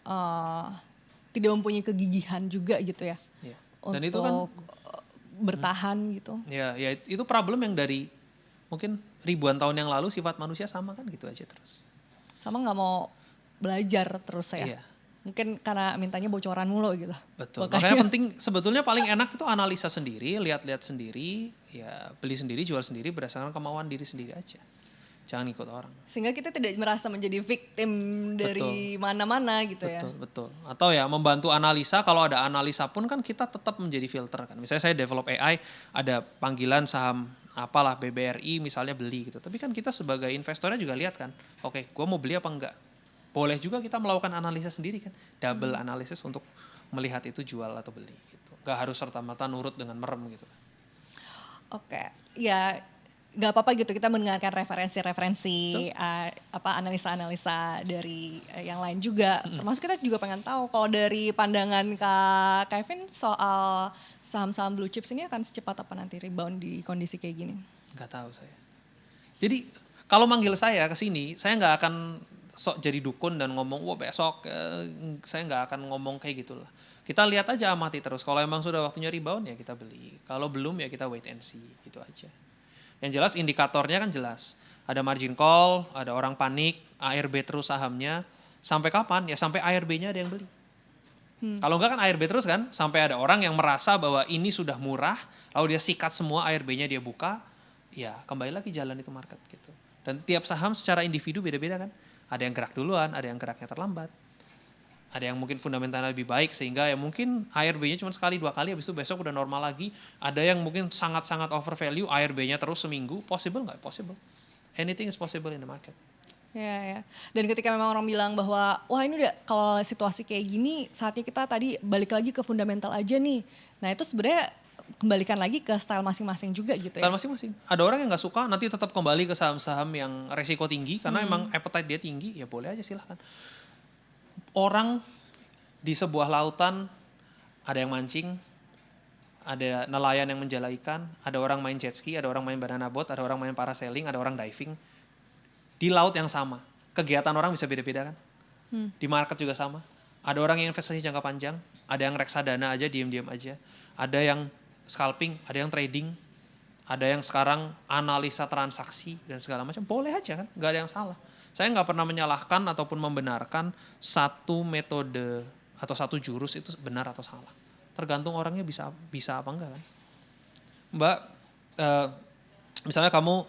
tidak mempunyai kegigihan juga gitu ya.
Ya.
untuk
Dan itu kan
bertahan gitu.
Ya itu problem yang dari mungkin ribuan tahun yang lalu sifat manusia sama kan gitu aja terus.
Sama nggak mau belajar terus ya.
Iya.
Mungkin karena mintanya bocoran mulu gitu.
Betul. Makanya penting, sebetulnya paling enak itu analisa sendiri, lihat-lihat sendiri, ya beli sendiri, jual sendiri berdasarkan kemauan diri sendiri aja. Jangan ikut orang.
Sehingga kita tidak merasa menjadi victim dari mana-mana gitu ya.
Betul. Atau ya membantu analisa, kalau ada analisa pun kan kita tetap menjadi filter kan. Misalnya saya develop AI, ada panggilan saham apalah BBRI misalnya beli gitu. Tapi kan kita sebagai investornya juga lihat kan, oke, gue mau beli apa enggak. Boleh juga kita melakukan analisa sendiri kan, double analysis untuk melihat itu jual atau beli gitu. Gak harus serta-merta nurut dengan merem gitu.
Oke, ya nggak apa-apa gitu kita mendengarkan referensi-referensi analisa-analisa dari yang lain juga. Termasuk kita juga pengen tahu kalau dari pandangan Kak Kevin soal saham-saham blue chips ini akan secepat apa nanti rebound di kondisi kayak gini?
Gak tahu saya. Jadi kalau manggil saya ke sini, saya nggak akan sok jadi dukun dan ngomong, wah besok, saya nggak akan ngomong kayak gitulah. Kita lihat aja, amati terus. Kalau emang sudah waktunya rebound ya kita beli. Kalau belum ya kita wait and see gitu aja. Yang jelas indikatornya kan jelas. Ada margin call, ada orang panik, ARB terus sahamnya. Sampai kapan? Ya sampai ARB-nya ada yang beli. Kalau enggak kan ARB terus kan, sampai ada orang yang merasa bahwa ini sudah murah, lalu dia sikat semua ARB-nya dia buka, ya kembali lagi jalan itu market gitu. Dan tiap saham secara individu beda-beda kan. Ada yang gerak duluan, ada yang geraknya terlambat. Ada yang mungkin fundamentalnya lebih baik sehingga ya mungkin ARB-nya cuma sekali 2 kali, habis itu besok udah normal lagi. Ada yang mungkin sangat-sangat over value, ARB-nya terus seminggu, possible nggak? Possible. Anything is possible in the market.
Ya. Dan ketika memang orang bilang bahwa wah ini udah kalau situasi kayak gini saatnya kita tadi balik lagi ke fundamental aja nih. Nah itu sebenarnya kembalikan lagi ke style masing-masing juga gitu ya.
Style masing-masing. Ada orang yang nggak suka nanti tetap kembali ke saham-saham yang resiko tinggi karena emang appetite dia tinggi, ya boleh aja silahkan. Orang di sebuah lautan ada yang mancing, ada nelayan yang menjala ikan, ada orang main jet ski, ada orang main banana boat, ada orang main parasailing, ada orang diving. Di laut yang sama, kegiatan orang bisa beda-beda kan. Di market juga sama. Ada orang yang investasi jangka panjang, ada yang reksadana aja, diam-diam aja. Ada yang scalping, ada yang trading, ada yang sekarang analisa transaksi dan segala macam. Boleh aja kan, nggak ada yang salah. Saya nggak pernah menyalahkan ataupun membenarkan satu metode atau satu jurus itu benar atau salah. Tergantung orangnya bisa apa enggak kan. Mbak, misalnya kamu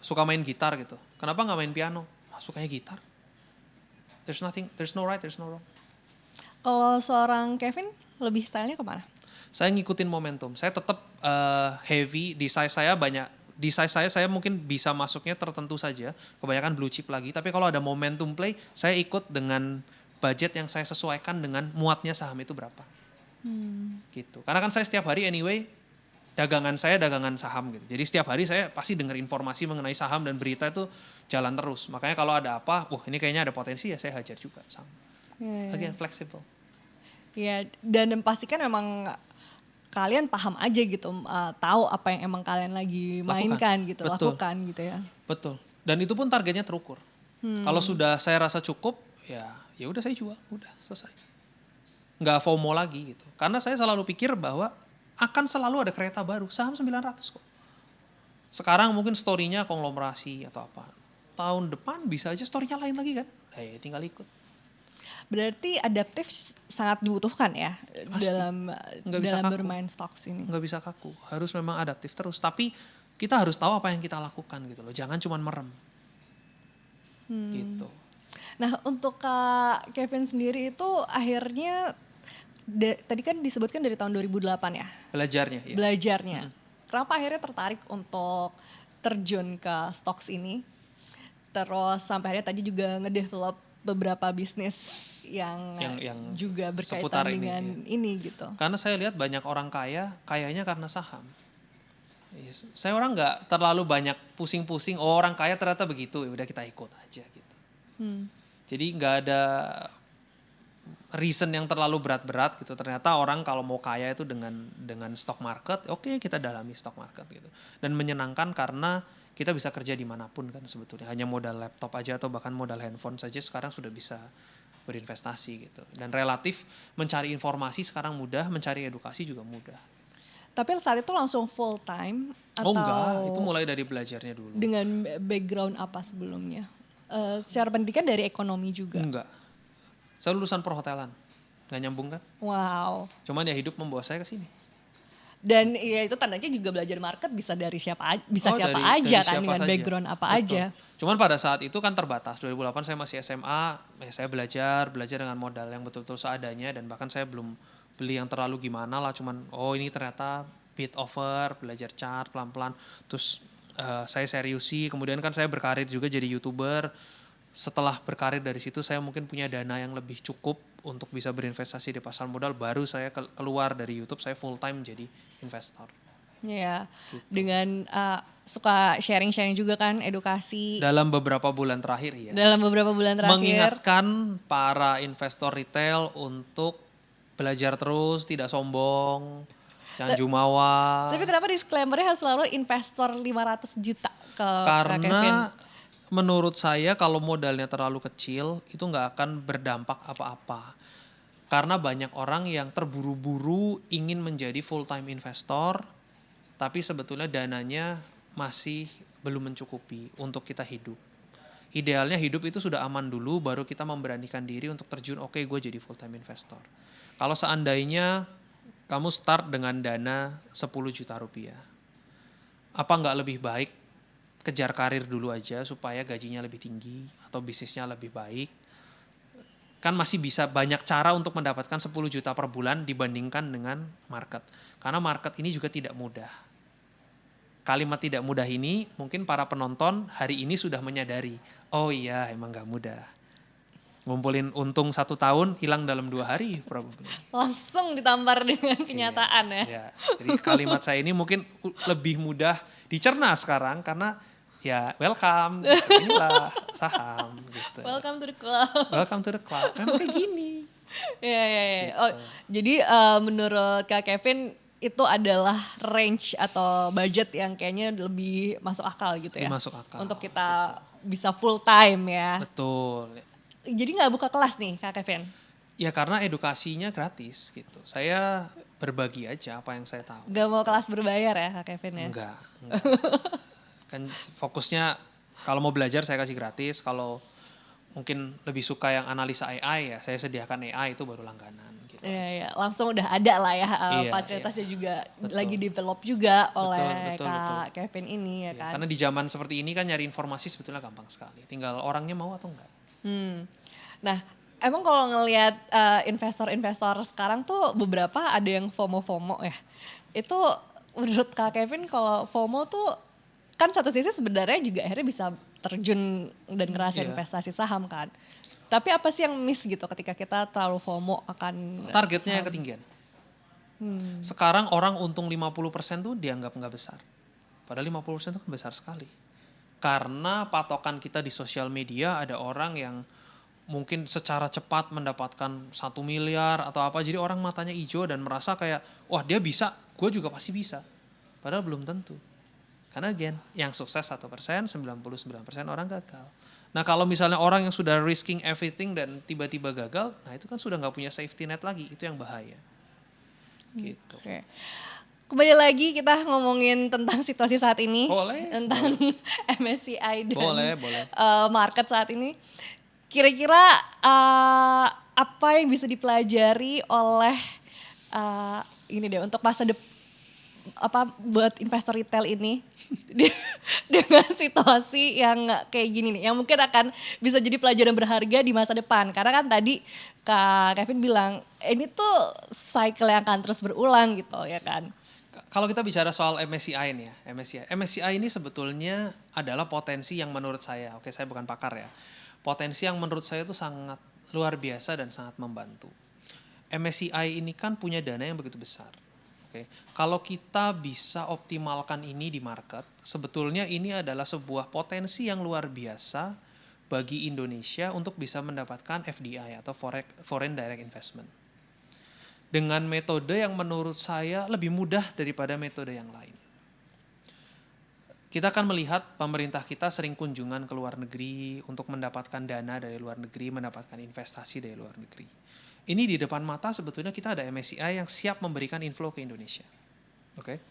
suka main gitar gitu. Kenapa nggak main piano? Sukanya gitar. There's no right, there's no wrong.
Kalau seorang Kevin lebih stylenya kemana?
Saya ngikutin momentum. Saya tetap heavy di size saya banyak. Di size saya mungkin bisa masuknya tertentu saja. Kebanyakan blue chip lagi. Tapi kalau ada momentum play, saya ikut dengan budget yang saya sesuaikan dengan muatnya saham itu berapa. Gitu. Karena kan saya setiap hari anyway dagangan saya dagangan saham gitu. Jadi setiap hari saya pasti dengar informasi mengenai saham dan berita itu jalan terus. Makanya kalau ada apa, ini kayaknya ada potensi ya saya hajar juga saham. Again, flexible.
Ya, dan pastikan emang kalian paham aja gitu, tahu apa yang emang kalian lagi mainkan gitu,
Betul.
lakukan gitu ya.
Betul. Dan itu pun targetnya terukur. Kalau sudah saya rasa cukup, ya udah saya jual, udah selesai. Nggak FOMO lagi gitu. Karena saya selalu pikir bahwa akan selalu ada kereta baru, saham 900 kok. Sekarang mungkin story-nya konglomerasi atau apa. Tahun depan bisa aja story-nya lain lagi kan. Ya tinggal ikut.
Berarti adaptif sangat dibutuhkan ya
Pasti.
dalam bermain stocks ini.
Nggak bisa kaku, harus memang adaptif terus. Tapi kita harus tahu apa yang kita lakukan gitu loh. Jangan cuma merem. Gitu.
Nah, untuk Kak Kevin sendiri itu akhirnya tadi kan disebutkan dari tahun 2008 ya
Belajarnya ya.
belajarnya. Kenapa akhirnya tertarik untuk terjun ke stocks ini? Terus sampai akhirnya tadi juga ngedevelop beberapa bisnis yang juga
seputar
berkaitan dengan ini gitu.
Karena saya lihat banyak orang kayanya karena saham. Saya orang nggak terlalu banyak pusing-pusing. Oh orang kaya ternyata begitu, ya udah kita ikut aja gitu. Jadi nggak ada reason yang terlalu berat-berat gitu. Ternyata orang kalau mau kaya itu dengan stock market, oke, kita dalami stock market gitu. Dan menyenangkan karena kita bisa kerja dimanapun kan sebetulnya. Hanya modal laptop aja atau bahkan modal handphone saja sekarang sudah bisa berinvestasi gitu. Dan relatif mencari informasi sekarang mudah, mencari edukasi juga mudah.
Tapi saat itu langsung full time atau?
Oh enggak, itu mulai dari belajarnya dulu.
Dengan background apa sebelumnya? Secara pendidikan dari ekonomi juga?
Enggak. Saya lulusan perhotelan. Nggak nyambung kan?
Wow.
Cuman ya hidup membawa saya ke sini.
Dan ya itu tandanya juga belajar market bisa dari siapa aja kan
dari
dengan
saja.
background apa
Betul.
aja.
Cuman pada saat itu kan terbatas. 2008 saya masih SMA, saya belajar dengan modal yang betul-betul seadanya dan bahkan saya belum beli yang terlalu gimana lah. Cuman ini ternyata bid offer, belajar chart pelan-pelan. Terus saya seriusi, kemudian kan saya berkarir juga jadi YouTuber. Setelah berkarir dari situ saya mungkin punya dana yang lebih cukup untuk bisa berinvestasi di pasar modal, baru saya keluar dari YouTube, saya full time jadi investor.
Iya, gitu. Dengan suka sharing-sharing juga kan, edukasi.
Dalam beberapa bulan terakhir ya.
Dalam beberapa bulan terakhir.
Mengingatkan para investor retail untuk belajar terus, tidak sombong, jangan jumawa.
Tapi kenapa disclaimer-nya harus selalu investor 500 juta ke
Karena
Kevin?
menurut saya kalau modalnya terlalu kecil itu nggak akan berdampak apa-apa. Karena banyak orang yang terburu-buru ingin menjadi full time investor, tapi sebetulnya dananya masih belum mencukupi untuk kita hidup. Idealnya hidup itu sudah aman dulu, baru kita memberanikan diri untuk terjun, oke, gue jadi full time investor. Kalau seandainya kamu start dengan dana 10 juta rupiah, apa nggak lebih baik kejar karir dulu aja supaya gajinya lebih tinggi atau bisnisnya lebih baik? Kan masih bisa banyak cara untuk mendapatkan 10 juta per bulan dibandingkan dengan market. Karena market ini juga tidak mudah. Kalimat tidak mudah ini mungkin para penonton hari ini sudah menyadari, oh iya emang gak mudah. Ngumpulin untung 1 tahun hilang dalam 2 hari probably.
Langsung ditampar dengan kenyataan
ya. Jadi kalimat saya ini mungkin lebih mudah dicerna sekarang karena ya welcome, gitu. Inilah saham gitu.
Welcome to the club.
Welcome to the club. Memang kayak gini.
Iya. Gitu. Oh, jadi menurut Kak Kevin itu adalah range atau budget yang kayaknya lebih masuk akal gitu ya.
Masuk akal.
Untuk kita bisa full time ya.
Betul.
Jadi nggak buka kelas nih Kak Kevin?
Ya karena edukasinya gratis gitu. Saya berbagi aja apa yang saya tahu.
Gak mau kelas berbayar ya Kak Kevin ya?
Enggak. Kan fokusnya kalau mau belajar saya kasih gratis. Kalau mungkin lebih suka yang analisa AI, ya saya sediakan AI, itu baru langganan gitu
Iya,
aja.
iya. Langsung udah ada lah ya
Iya,
fasilitasnya
iya.
juga lagi
Betul.
develop juga
Betul,
oleh
betul, betul.
Kak Kevin ini ya
Iya,
kan.
karena di zaman seperti ini kan nyari informasi sebetulnya gampang sekali. Tinggal orangnya mau atau enggak.
Nah, emang kalau ngelihat investor-investor sekarang tuh beberapa ada yang FOMO-FOMO ya. Itu menurut Kak Kevin kalau FOMO tuh kan satu sisi sebenarnya juga akhirnya bisa terjun dan ngerasain
Iya.
investasi saham kan. Tapi apa sih yang miss gitu ketika kita terlalu FOMO akan
Targetnya yang
saham?
ketinggian. Sekarang orang untung 50% tuh dianggap nggak besar. Padahal 50% itu kan besar sekali. Karena patokan kita di sosial media ada orang yang mungkin secara cepat mendapatkan 1 miliar atau apa. Jadi orang matanya hijau dan merasa kayak, wah dia bisa, gue juga pasti bisa. Padahal belum tentu. Karena again, yang sukses 1%, 99% orang gagal. Nah kalau misalnya orang yang sudah risking everything dan tiba-tiba gagal, nah itu kan sudah nggak punya safety net lagi, itu yang bahaya. Gitu.
Oke. Kembali lagi kita ngomongin tentang situasi saat ini,
Boleh,
tentang
boleh.
MSCI dan
Boleh, boleh.
market saat ini. Kira-kira apa yang bisa dipelajari oleh ini deh untuk masa depan apa buat investor retail ini dengan situasi yang kayak gini nih, yang mungkin akan bisa jadi pelajaran berharga di masa depan. Karena kan tadi Kak Kevin bilang ini tuh cycle yang akan terus berulang gitu ya kan.
Kalau kita bicara soal MSCI nih ya, MSCI ini sebetulnya adalah potensi yang menurut saya, oke saya bukan pakar ya, potensi yang menurut saya itu sangat luar biasa dan sangat membantu. MSCI ini kan punya dana yang begitu besar. Oke, kalau kita bisa optimalkan ini di market, sebetulnya ini adalah sebuah potensi yang luar biasa bagi Indonesia untuk bisa mendapatkan FDI atau Foreign Direct Investment. Dengan metode yang menurut saya lebih mudah daripada metode yang lain. Kita akan melihat pemerintah kita sering kunjungan ke luar negeri untuk mendapatkan dana dari luar negeri, mendapatkan investasi dari luar negeri. Ini di depan mata sebetulnya kita ada MSCI yang siap memberikan inflow ke Indonesia. Oke.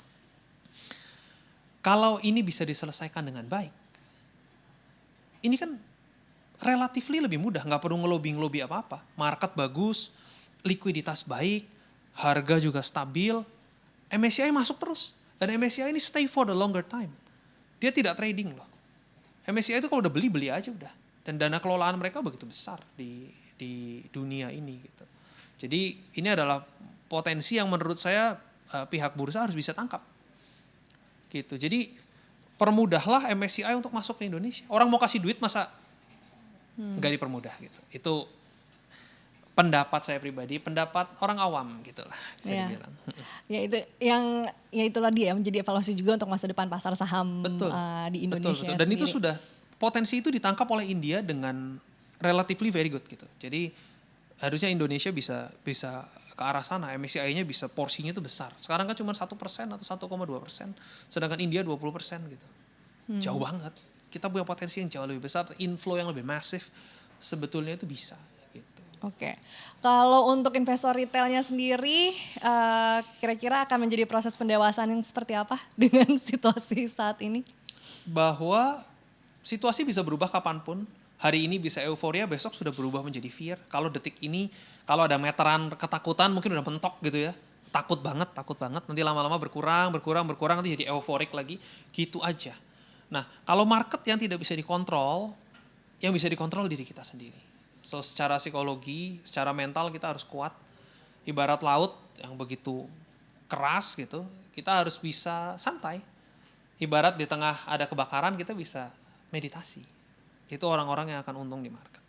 Kalau ini bisa diselesaikan dengan baik, ini kan relatively lebih mudah, nggak perlu ngelobi apa-apa. Market bagus, likuiditas baik, harga juga stabil, MSCI masuk terus. Dan MSCI ini stay for the longer time. Dia tidak trading loh. MSCI itu kalau udah beli aja udah. Dan dana kelolaan mereka begitu besar di dunia ini gitu. Jadi ini adalah potensi yang menurut saya pihak bursa harus bisa tangkap. Gitu. Jadi permudahlah MSCI untuk masuk ke Indonesia. Orang mau kasih duit masa nggak dipermudah gitu. Itu pendapat saya pribadi, pendapat orang awam gitu lah bisa dibilang.
Ya itu yang ya itu tadi ya menjadi evaluasi juga untuk masa depan pasar saham
Betul.
di Indonesia
Betul. Dan
sendiri.
itu sudah potensi itu ditangkap oleh India dengan relatively very good gitu. Jadi harusnya Indonesia bisa ke arah sana, MSCI-nya bisa porsinya itu besar. Sekarang kan cuma 1% atau 1,2%, sedangkan India 20% gitu. Jauh banget. Kita punya potensi yang jauh lebih besar, inflow yang lebih masif, sebetulnya itu bisa. Gitu.
Oke, kalau untuk investor retailnya sendiri, kira-kira akan menjadi proses pendewasaan yang seperti apa dengan situasi saat ini?
Bahwa situasi bisa berubah kapanpun. Hari ini bisa euforia, besok sudah berubah menjadi fear. Kalau detik ini, kalau ada meteran ketakutan mungkin udah mentok gitu ya. Takut banget. Nanti lama-lama berkurang, nanti jadi euforik lagi. Gitu aja. Nah, kalau market yang tidak bisa dikontrol, yang bisa dikontrol diri kita sendiri. So, secara psikologi, secara mental kita harus kuat. Ibarat laut yang begitu keras gitu, kita harus bisa santai. Ibarat di tengah ada kebakaran kita bisa meditasi. Itu orang-orang yang akan untung di market.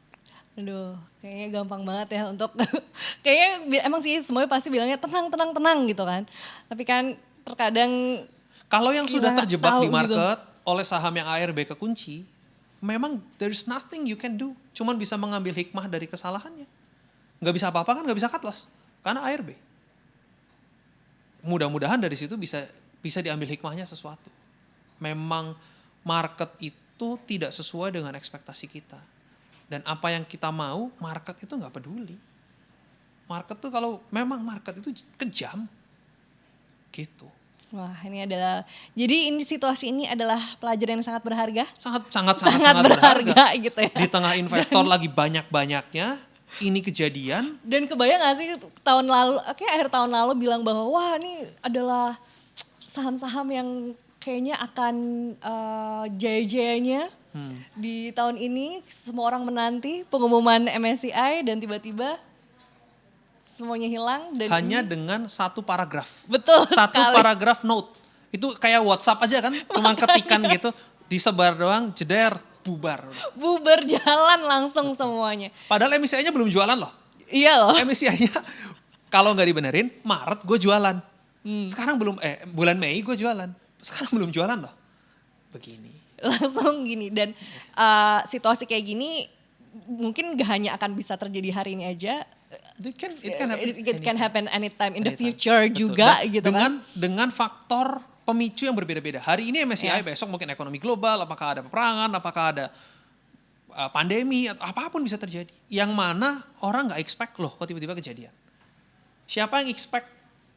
Aduh, kayaknya gampang banget ya untuk kayaknya emang sih semuanya pasti bilangnya tenang gitu kan. Tapi kan terkadang
kalau yang sudah terjebak di market
gitu.
oleh saham yang ARB kekunci, memang there's nothing you can do. Cuman bisa mengambil hikmah dari kesalahannya. Nggak bisa apa-apa kan, nggak bisa cut loss. Karena ARB. Mudah-mudahan dari situ bisa diambil hikmahnya sesuatu. Memang market itu tidak sesuai dengan ekspektasi kita. Dan apa yang kita mau, market itu nggak peduli. Market tuh kalau memang market itu kejam. Gitu.
Wah, ini adalah jadi ini situasi ini adalah pelajaran yang sangat berharga.
Sangat berharga.
Gitu ya.
Di tengah investor lagi banyak-banyaknya, ini kejadian.
Dan kebayang gak sih tahun lalu, akhir tahun lalu bilang bahwa wah ini adalah saham-saham yang kayaknya akan jaya-jayanya di tahun ini. Semua orang menanti pengumuman MSCI dan tiba-tiba semuanya hilang. Dan
Hanya dengan satu paragraf.
Betul
Satu
sekali.
paragraf note. Itu kayak WhatsApp aja kan, cuman ketikan gitu, disebar doang, jeder, bubar.
Bubar jalan langsung semuanya.
Padahal MSCI-nya belum jualan loh.
Iya loh.
MSCI-nya kalau nggak dibenerin, Maret gue jualan. Sekarang belum, bulan Mei gue jualan. Sekarang belum jualan loh. Begini.
Langsung gini. Dan situasi kayak gini mungkin gak hanya akan bisa terjadi hari ini aja. It can happen anytime in the future
Betul.
juga
Dan
gitu kan.
Dengan faktor pemicu yang berbeda-beda. Hari ini MSCI,
Yes.
besok mungkin ekonomi global, apakah ada peperangan, apakah ada pandemi, atau apapun bisa terjadi. Yang mana orang nggak expect, loh kok tiba-tiba kejadian. Siapa yang expect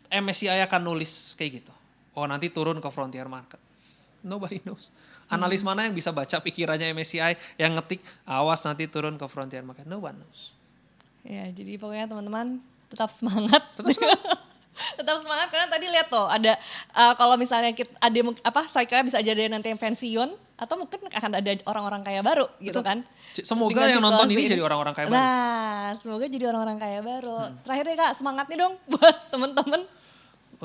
MSCI akan nulis kayak gitu? Oh nanti turun ke frontier market. Nobody knows. Analis mana yang bisa baca pikirannya MSCI yang ngetik, awas nanti turun ke frontier market. No one knows.
Ya, jadi pokoknya teman-teman tetap semangat. Tetap semangat karena tadi lihat tuh ada kalau misalnya kita ada cycle-nya bisa jadi nanti yang pensiun atau mungkin akan ada orang-orang kaya baru gitu kan.
Semoga
Dengan
yang nonton
situasi
ini jadi orang-orang kaya baru.
Nah, semoga jadi orang-orang kaya baru. Terakhir deh Kak, semangat nih dong buat teman-teman.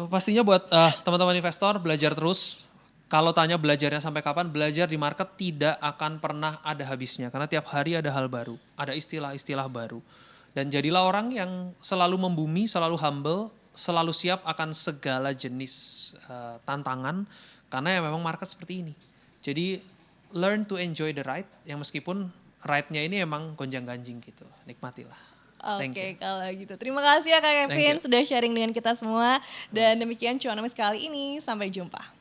Pastinya buat teman-teman investor belajar terus. Kalau tanya belajarnya sampai kapan, belajar di market tidak akan pernah ada habisnya. Karena tiap hari ada hal baru, ada istilah-istilah baru. Dan jadilah orang yang selalu membumi, selalu humble, selalu siap akan segala jenis tantangan. Karena ya memang market seperti ini. Jadi learn to enjoy the ride, yang meskipun ride-nya ini emang gonjang-ganjing gitu. Nikmatilah.
Oke, kalau gitu. Terima kasih ya Kak Kevin sudah sharing dengan kita semua. Dan demikian cuan kali ini. Sampai jumpa.